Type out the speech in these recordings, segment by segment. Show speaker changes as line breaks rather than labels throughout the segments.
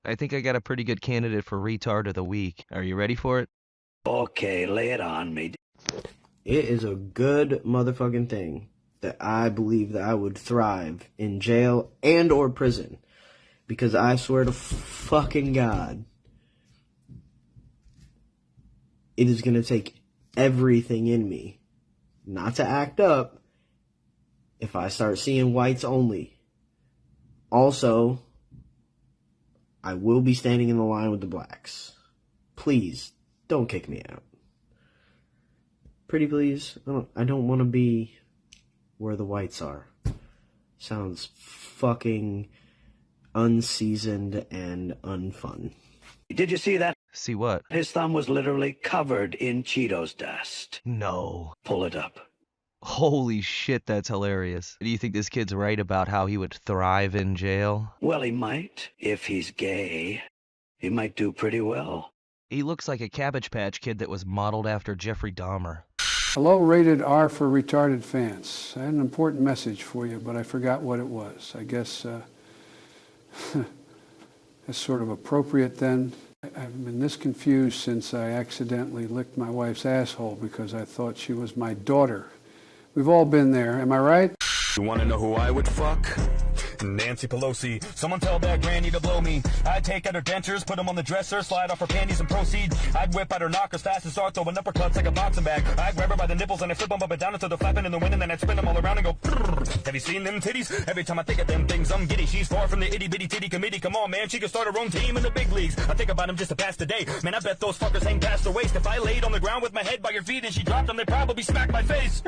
I think I got a pretty good candidate for retard of the week. Are you ready for it?
Okay, lay it on me.
It is a good motherfucking thing that I believe that I would thrive in jail and or prison. Because I swear to fucking God, it is going to take everything in me not to act up if I start seeing whites only. Also, I will be standing in the line with the blacks. Please, don't kick me out. Pretty please, I don't want to be where the whites are. Sounds fucking unseasoned and unfun.
Did you see that?
See what?
His thumb was literally covered in Cheetos dust.
No.
Pull it up.
Holy shit, that's hilarious. Do you think this kid's right about how he would thrive in jail?
Well, he might. If he's gay, he might do pretty well.
He looks like a Cabbage Patch Kid that was modeled after Jeffrey Dahmer.
Hello, rated R for retarded fans. I had an important message for you, but I forgot what it was. I guess that's sort of appropriate then. I've been this confused since I accidentally licked my wife's asshole because I thought she was my daughter. We've all been there, am I right?
You wanna know who I would fuck? Nancy Pelosi. Someone tell that granny to blow me. I'd take out her dentures, put them on the dresser, slide off her panties and proceed. I'd whip out her knockers fast and start throwing uppercuts like a boxing bag. I'd grab her by the nipples and I'd flip them up and down until they're flapping in the wind, and then I'd spin them all around and go brrr. Have you seen them titties? Every time I think of them things, I'm giddy. She's far from the itty bitty titty committee. Come on, man, she could start her own team in the big leagues. I think about them just to pass the day. Man, I bet those fuckers hang past her waist. If I laid on the ground with my head by your feet and she dropped them, they'd probably smack my face.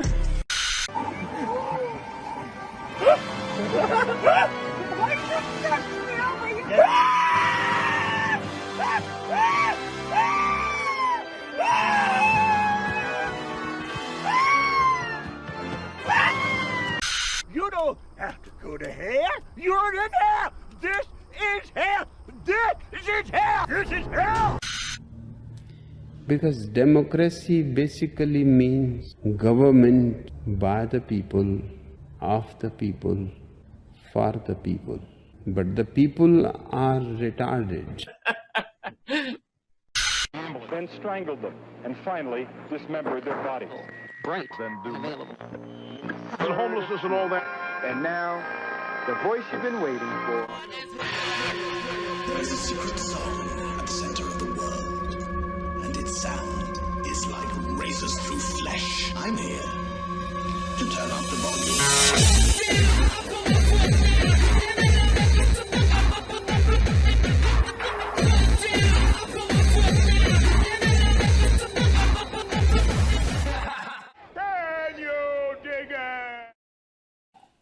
You don't have to go to hell. You're in hell. This is hell. This is hell. This is hell.
Because democracy basically means government by the people, of the people, for the people. But the people are retarded.
Then strangled them, and finally dismembered their bodies.
Right.
Then do
available.
and homelessness and all that. And now, the voice you've been waiting for.
There is a secret zone at the center of the world, and its sound is like razors through flesh. I'm here to turn up the volume.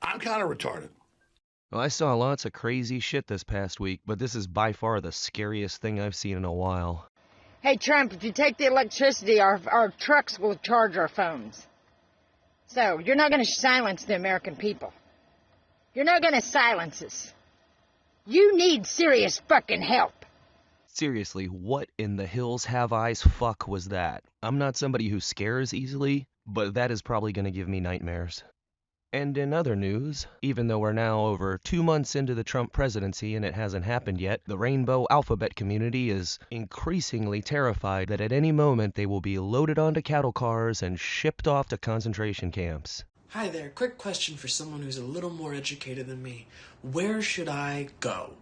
I'm kind of retarded.
Well, I saw lots of crazy shit this past week, but this is by far the scariest thing I've seen in a while.
Hey, Trump, if you take the electricity, our trucks will charge our phones. So, you're not going to silence the American people. You're not going to silence us. You need serious fucking help.
Seriously, what in the hills have eyes fuck was that? I'm not somebody who scares easily, but that is probably going to give me nightmares. And in other news, even though we're now over 2 months into the Trump presidency and it hasn't happened yet, the rainbow alphabet community is increasingly terrified that at any moment they will be loaded onto cattle cars and shipped off to concentration camps.
Hi there, quick question for someone who's a little more educated than me. Where should I go?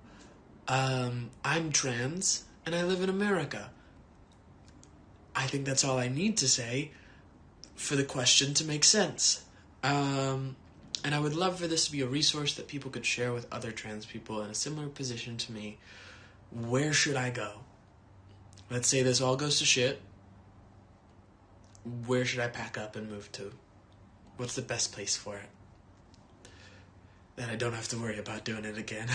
I'm trans, and I live in America. I think that's all I need to say for the question to make sense. And I would love for this to be a resource that people could share with other trans people in a similar position to me. Where should I go? Let's say this all goes to shit. Where should I pack up and move to? What's the best place for it? Then I don't have to worry about doing it again.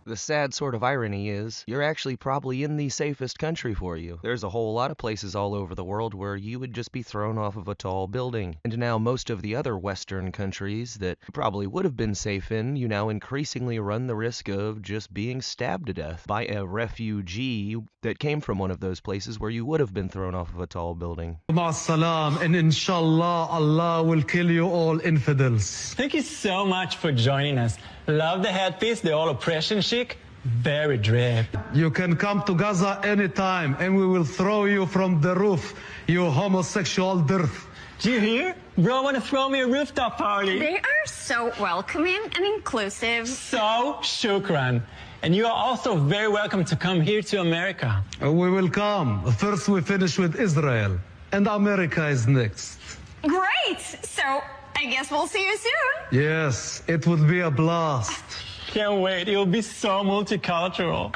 The sad sort of irony is, you're actually probably in the safest country for you. There's a whole lot of places all over the world where you would just be thrown off of a tall building. And now most of the other Western countries that you probably would have been safe in, you now increasingly run the risk of just being stabbed to death by a refugee that came from one of those places where you would have been thrown off of a tall building.
Ma'as-salam, and inshallah, Allah will kill you all infidels.
Thank you so much for joining us. Love the headpiece, the all oppression chic.
Very drip. You can come to Gaza anytime and we will throw you from the roof, you homosexual dirt.
Do you hear? Bro want to throw me a rooftop party.
They are so welcoming and inclusive.
So shukran. And you are also very welcome to come here to America.
We will come. First we finish with Israel. And America is next.
Great! So, I guess we'll see you soon.
Yes, it would be a blast.
Can't wait. It will be so multicultural.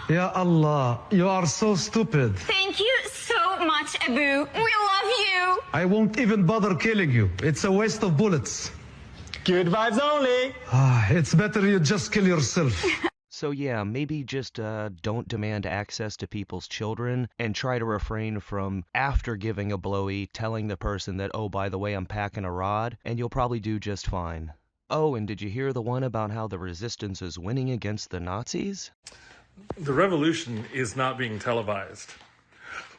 Ya Allah, you are so stupid.
Thank you so much, Abu. We love you.
I won't even bother killing you. It's a waste of bullets.
Good vibes only.
It's better you just kill yourself.
So yeah, maybe just don't demand access to people's children and try to refrain from, after giving a blowy, telling the person that, oh, by the way, I'm packing a rod, and you'll probably do just fine. Oh, and did you hear the one about how the resistance is winning against the Nazis?
The revolution is not being televised,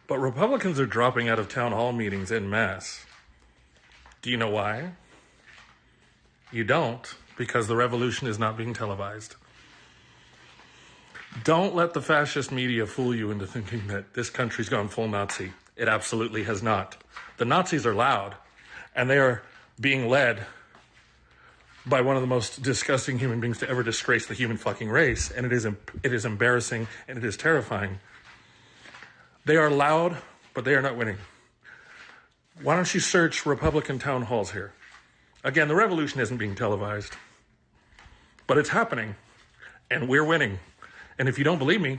but Republicans are dropping out of town hall meetings en masse. Do you know why? You don't, because the revolution is not being televised. Don't let the fascist media fool you into thinking that this country's gone full Nazi. It absolutely has not. The Nazis are loud, and they are being led by one of the most disgusting human beings to ever disgrace the human fucking race, and it is embarrassing and it is terrifying. They are loud, but they are not winning. Why don't you search Republican town halls here? Again, the revolution isn't being televised, but it's happening, and we're winning. And if you don't believe me,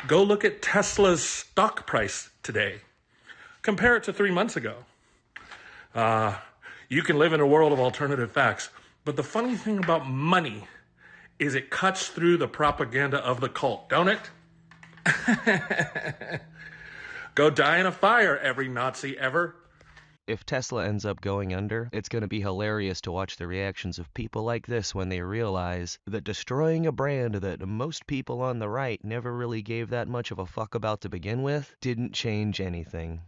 go look at Tesla's stock price today. Compare it to 3 months ago. You can live in a world of alternative facts. But the funny thing about money is it cuts through the propaganda of the cult, don't it? Go die in a fire, every Nazi ever.
If Tesla ends up going under, it's going to be hilarious to watch the reactions of people like this when they realize that destroying a brand that most people on the right never really gave that much of a fuck about to begin with didn't change anything.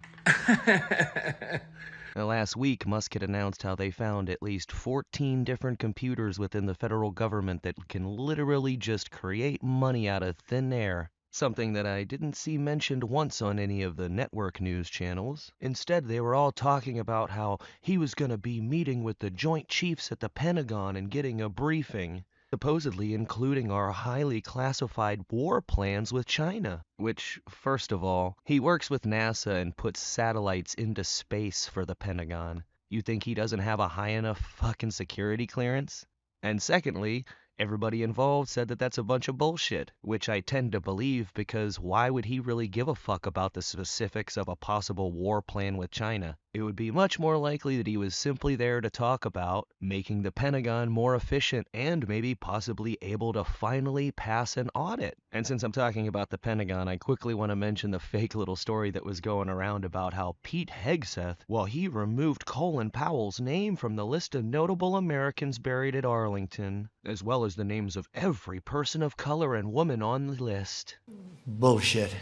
Now, last week, Musk had announced how they found at least 14 different computers within the federal government that can literally just create money out of thin air. Something that I didn't see mentioned once on any of the network news channels. Instead, they were all talking about how he was going to be meeting with the Joint Chiefs at the Pentagon and getting a briefing, supposedly including our highly classified war plans with China. Which, first of all, he works with NASA and puts satellites into space for the Pentagon. You think he doesn't have a high enough fucking security clearance? And secondly, everybody involved said that that's a bunch of bullshit, which I tend to believe because why would he really give a fuck about the specifics of a possible war plan with China? It would be much more likely that he was simply there to talk about making the Pentagon more efficient and maybe possibly able to finally pass an audit. And since I'm talking about the Pentagon, I quickly want to mention the fake little story that was going around about how Pete Hegseth, well, he removed Colin Powell's name from the list of notable Americans buried at Arlington, as well as the names of every person of color and woman on the list.
Bullshit.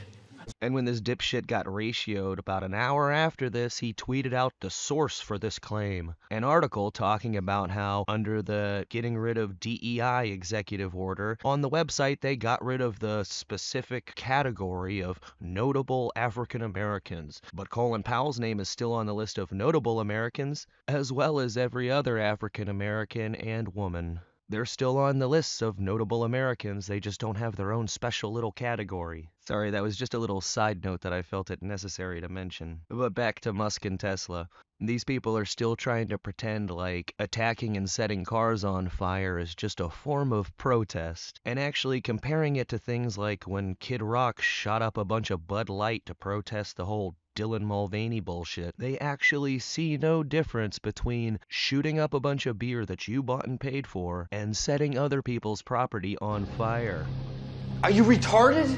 And when this dipshit got ratioed about an hour after this, he tweeted out the source for this claim. An article talking about how, under the getting rid of DEI executive order, on the website they got rid of the specific category of notable African Americans. But Colin Powell's name is still on the list of notable Americans, as well as every other African American and woman. They're still on the lists of notable Americans, they just don't have their own special little category. Sorry, that was just a little side note that I felt it necessary to mention. But back to Musk and Tesla. These people are still trying to pretend like attacking and setting cars on fire is just a form of protest, and actually comparing it to things like when Kid Rock shot up a bunch of Bud Light to protest the whole Dylan Mulvaney bullshit. They actually see no difference between shooting up a bunch of beer that you bought and paid for and setting other people's property on fire.
Are you retarded?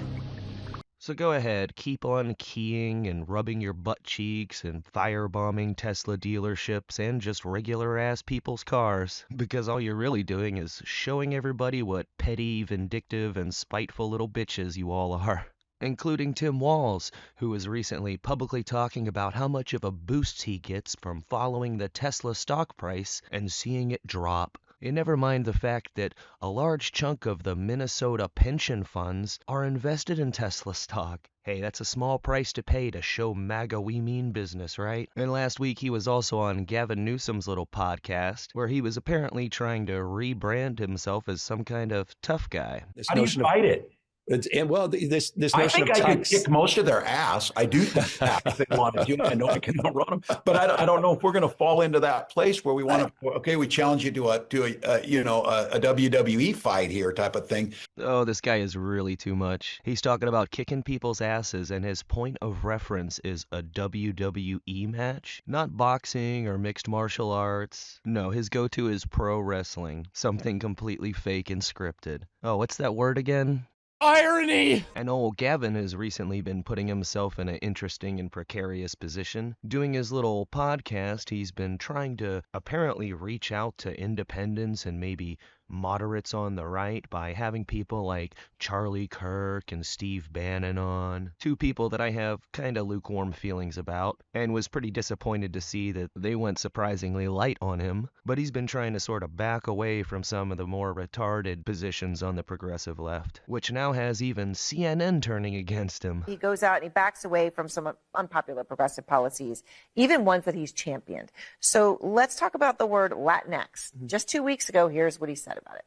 So go ahead, keep on keying and rubbing your butt cheeks and firebombing Tesla dealerships and just regular-ass people's cars, because all you're really doing is showing everybody what petty, vindictive, and spiteful little bitches you all are. Including Tim Walz, who was recently publicly talking about how much of a boost he gets from following the Tesla stock price and seeing it drop. And never mind the fact that a large chunk of the Minnesota pension funds are invested in Tesla stock. Hey, that's a small price to pay to show MAGA we mean business, right? And last week he was also on Gavin Newsom's little podcast, where he was apparently trying to rebrand himself as some kind of tough guy.
How do you fight it? This
I
notion
think
of
I could
tax.
kick most of their ass. I do think that if they wanted to. I know I can outrun them, but I don't know if we're going to fall into that place where we want to. Okay, we challenge you to a WWE fight here type of thing.
Oh, this guy is really too much. He's talking about kicking people's asses, and his point of reference is a WWE match, not boxing or mixed martial arts. No, his go-to is pro wrestling, something completely fake and scripted. Oh, what's that word again?
Irony!
And old Gavin has recently been putting himself in an interesting and precarious position. Doing his little podcast, he's been trying to apparently reach out to independents and maybe moderates on the right by having people like Charlie Kirk and Steve Bannon on. Two people that I have kind of lukewarm feelings about, and was pretty disappointed to see that they went surprisingly light on him. But he's been trying to sort of back away from some of the more retarded positions on the progressive left, which now has even CNN turning against him.
He goes out and he backs away from some unpopular progressive policies, even ones that he's championed. So let's talk about the word Latinx. Just 2 weeks ago, here's what he said about it.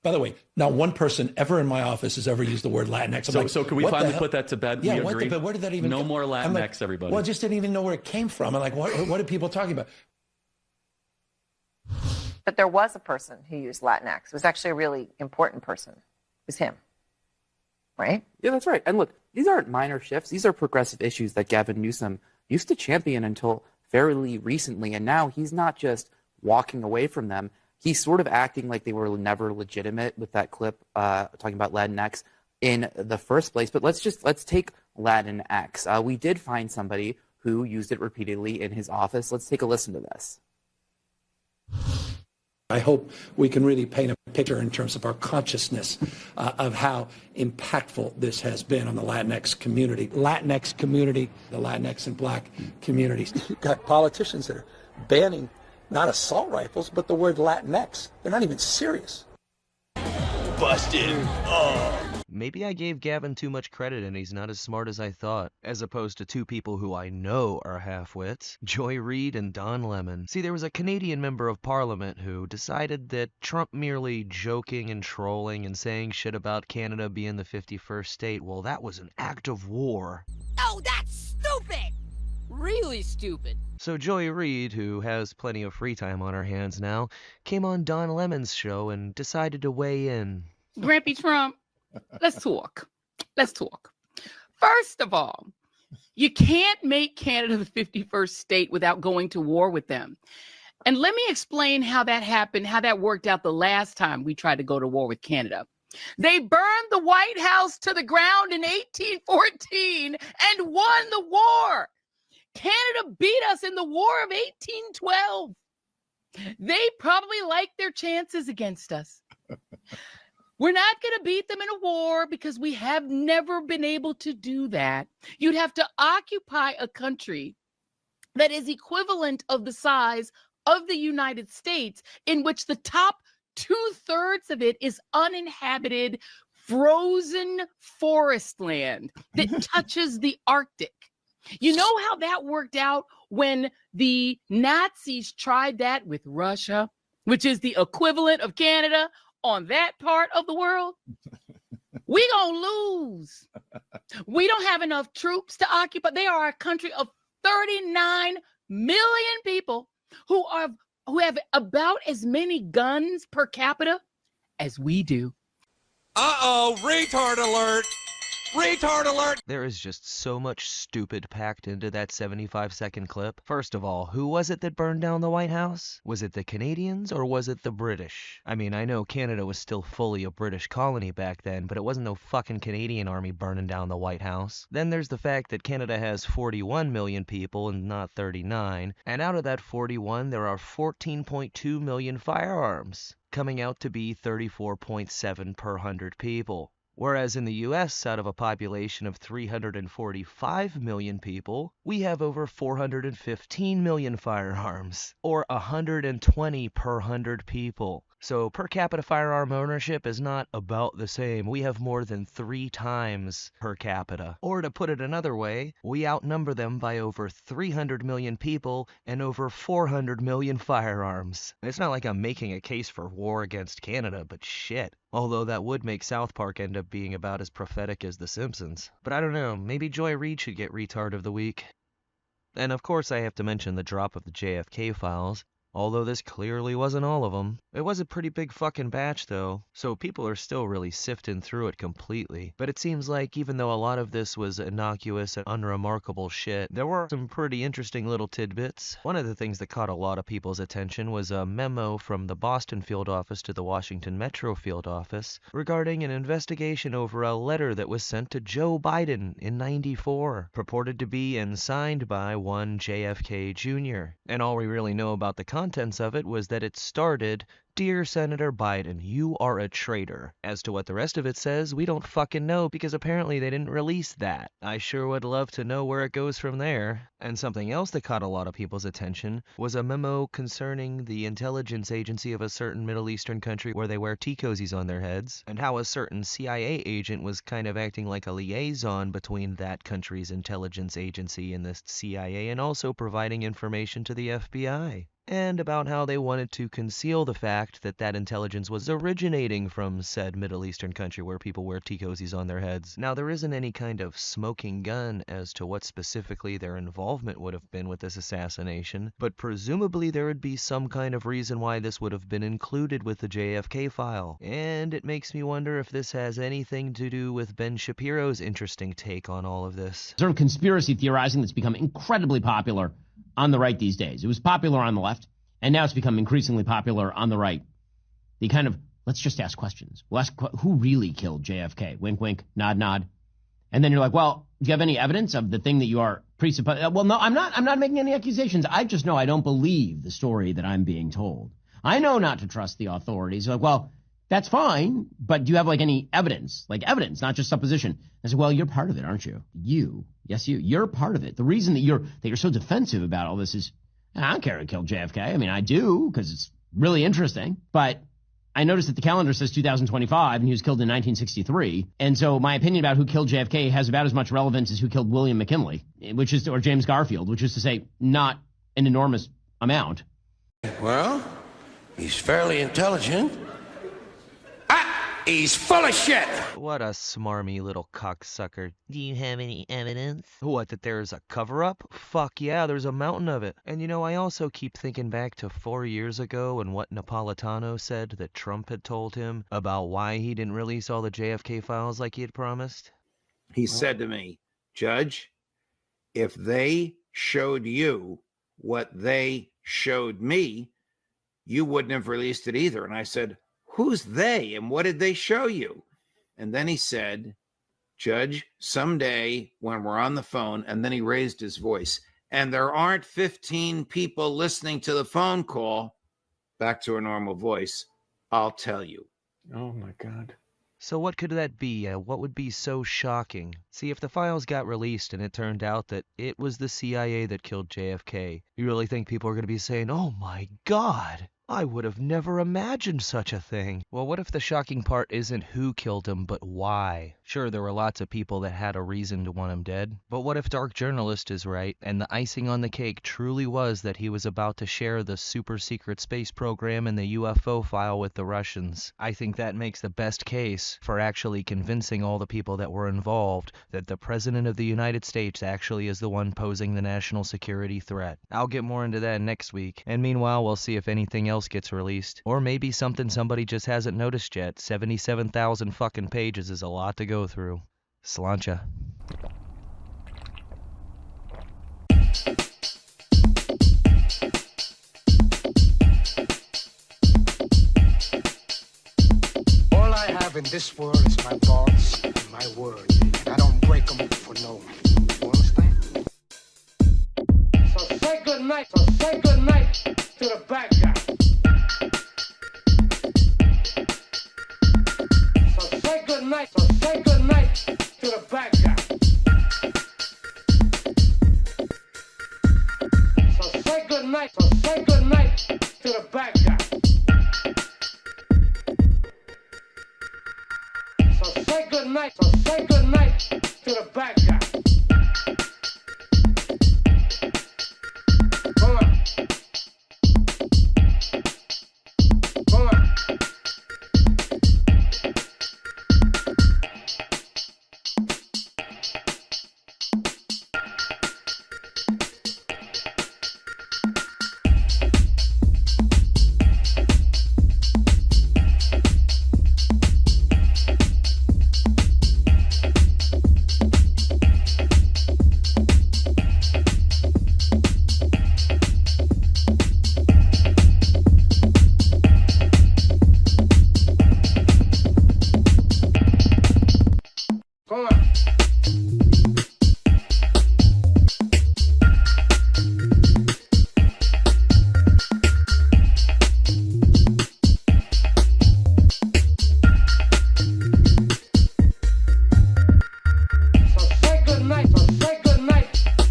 By the way, not one person ever in my office has ever used the word Latinx.
So can we finally put that to bed?
Yeah,
we agree?
where did that even
No
come?
more Latinx,
like,
everybody.
Well, I just didn't even know where it came from. I'm like, what are people talking about?
But there was a person who used Latinx. It was actually a really important person. It was him. Right?
Yeah, that's right. And look, these aren't minor shifts. These are progressive issues that Gavin Newsom used to champion until fairly recently. And now he's not just walking away from them. He's sort of acting like they were never legitimate with that clip talking about Latinx in the first place. But let's take Latinx. We did find somebody who used it repeatedly in his office. Let's take a listen to this.
I hope we can really paint a picture in terms of our consciousness of how impactful this has been on the Latinx community. The Latinx and black communities. You've got politicians that are banning not assault rifles, but the word Latinx. They're not even serious.
Busted. Maybe I gave Gavin too much credit and he's not as smart as I thought, as opposed to two people who I know are half-wits, Joy Reid and Don Lemon. See, there was a Canadian member of Parliament who decided that Trump merely joking and trolling and saying shit about Canada being the 51st state, well, that was an act of war.
Oh, that's stupid! Really stupid.
So Joy Reid, who has plenty of free time on her hands now, came on Don Lemon's show and decided to weigh in.
Grampy Trump, let's talk. First of all, you can't make Canada the 51st state without going to war with them. And let me explain how that happened, how that worked out the last time we tried to go to war with Canada. They burned the White House to the ground in 1814 and won the war. Canada beat us in the War of 1812. They probably liked their chances against us. We're not going to beat them in a war because we have never been able to do that. You'd have to occupy a country that is equivalent of the size of the United States, in which the top 2/3 of it is uninhabited, frozen forest land that touches the Arctic. You know how that worked out when the Nazis tried that with Russia, which is the equivalent of Canada on that part of the world? We gonna lose. We don't have enough troops to occupy. They are a country of 39 million people who have about as many guns per capita as we do.
Uh-oh, retard alert! Retard alert!
There is just so much stupid packed into that 75-second clip. First of all, who was it that burned down the White House? Was it the Canadians or was it the British? I mean, I know Canada was still fully a British colony back then, but it wasn't no fucking Canadian army burning down the White House. Then there's the fact that Canada has 41 million people and not 39, and out of that 41, there are 14.2 million firearms, coming out to be 34.7 per 100 people. Whereas in the US, out of a population of 345 million people, we have over 415 million firearms, or 120 per 100 people. So per capita firearm ownership is not about the same. We have more than 3 times per capita. Or to put it another way, we outnumber them by over 300 million people and over 400 million firearms. It's not like I'm making a case for war against Canada, but shit. Although that would make South Park end up being about as prophetic as The Simpsons. But I don't know, maybe Joy Reid should get Retard of the Week. And of course I have to mention the drop of the JFK files. Although this clearly wasn't all of them. It was a pretty big fucking batch though, so people are still really sifting through it completely. But it seems like even though a lot of this was innocuous and unremarkable shit, there were some pretty interesting little tidbits. One of the things that caught a lot of people's attention was a memo from the Boston field office to the Washington Metro field office regarding an investigation over a letter that was sent to Joe Biden in '94, purported to be and signed by one JFK Jr. And all we really know about the contents of it was that it started, "Dear Senator Biden, you are a traitor." As to what the rest of it says, we don't fucking know because apparently they didn't release that. I sure would love to know where it goes from there. And something else that caught a lot of people's attention was a memo concerning the intelligence agency of a certain Middle Eastern country where they wear tea cozies on their heads, and how a certain CIA agent was kind of acting like a liaison between that country's intelligence agency and the CIA, and also providing information to the FBI. And about how they wanted to conceal the fact that that intelligence was originating from said Middle Eastern country where people wear tea cozies on their heads. Now, there isn't any kind of smoking gun as to what specifically their involvement would have been with this assassination, but presumably there would be some kind of reason why this would have been included with the JFK file. And it makes me wonder if this has anything to do with Ben Shapiro's interesting take on all of this.
Sort of conspiracy theorizing that's become incredibly popular on the right these days. It was popular on the left, and now it's become increasingly popular on the right. The kind of, let's just ask questions. We'll ask, who really killed JFK? Wink, wink, nod, nod. And then you're like, well, do you have any evidence of the thing that you are presupposing? Well, no, I'm not making any accusations. I just know I don't believe the story that I'm being told. I know not to trust the authorities. Like, well, that's fine, but do you have like any evidence? Like evidence, not just supposition. I said, well, you're part of it, aren't you? You're part of it. The reason that you're so defensive about all this is, I don't care who killed JFK. I mean, I do, because it's really interesting. But I noticed that the calendar says 2025, and he was killed in 1963. And so my opinion about who killed JFK has about as much relevance as who killed William McKinley, or James Garfield, which is to say, not an enormous amount.
Well, he's fairly intelligent. He's full of shit!
What a smarmy little cocksucker. Do you have any evidence? What, that there's a cover-up? Fuck yeah, there's a mountain of it. And you know, I also keep thinking back to 4 years ago and what Napolitano said that Trump had told him about why he didn't release all the JFK files like he had promised.
He said to me, Judge, if they showed you what they showed me, you wouldn't have released it either. And I said, who's they and what did they show you? And then he said, Judge, someday when we're on the phone, and then he raised his voice, and there aren't 15 people listening to the phone call, back to a normal voice, I'll tell you.
Oh my God.
So what could that be? What would be so shocking? See, if the files got released and it turned out that it was the CIA that killed JFK, you really think people are going to be saying, oh my God, I would have never imagined such a thing. Well, what if the shocking part isn't who killed him, but why? Sure, there were lots of people that had a reason to want him dead, but what if Dark Journalist is right, and the icing on the cake truly was that he was about to share the super-secret space program and the UFO file with the Russians? I think that makes the best case for actually convincing all the people that were involved that the President of the United States actually is the one posing the national security threat. I'll get more into that next week, and meanwhile, we'll see if anything else gets released. Or maybe something somebody just hasn't noticed yet. 77,000 fucking pages is a lot to go through. Sláinte.
All I have in this world is my thoughts and my words, and I don't break them for no one. You understand? So say good night. To the bad guy. So say good night. night, so say good night to the bad guy. So say good night, so say good night to the bad guy. So say good night, so say good night to the bad guy. Come on. Come on. Come on. So say good night, so say good night to the bad guy. So say good night, so say good night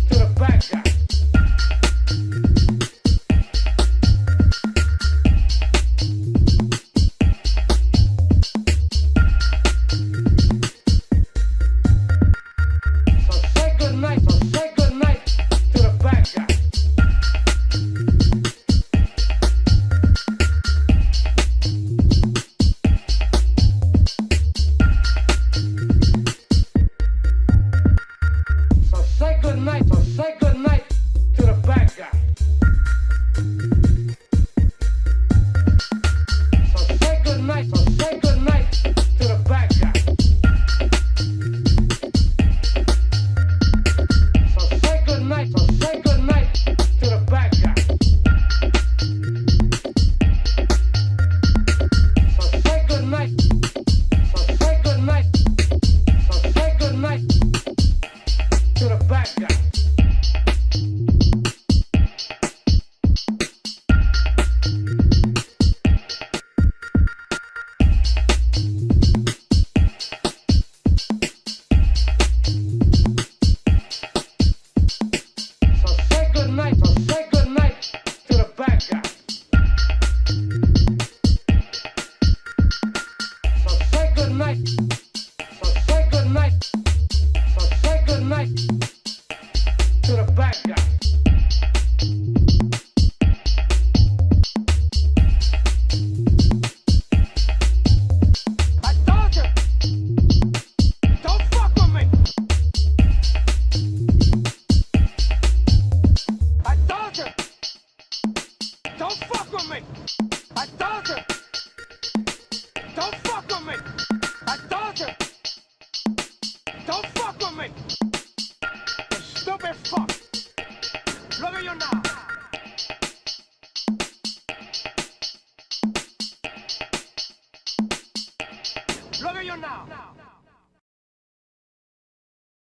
to the bad guy. So say good night, so say good night to the bad guy. So say good night, so say good night to the bad guy. So say good night, so say good night to the bad guy. So say good night, so say good night, so say good night to the bad guy. So say good night, so say good night to the bad guy. So say good night, so say good night, so say good night to the bad guy. I told you, don't fuck with me. I told you, don't fuck with me. I told you, don't fuck with me. I told you, don't fuck with me. You stupid fuck. Look at you now. Look at you now.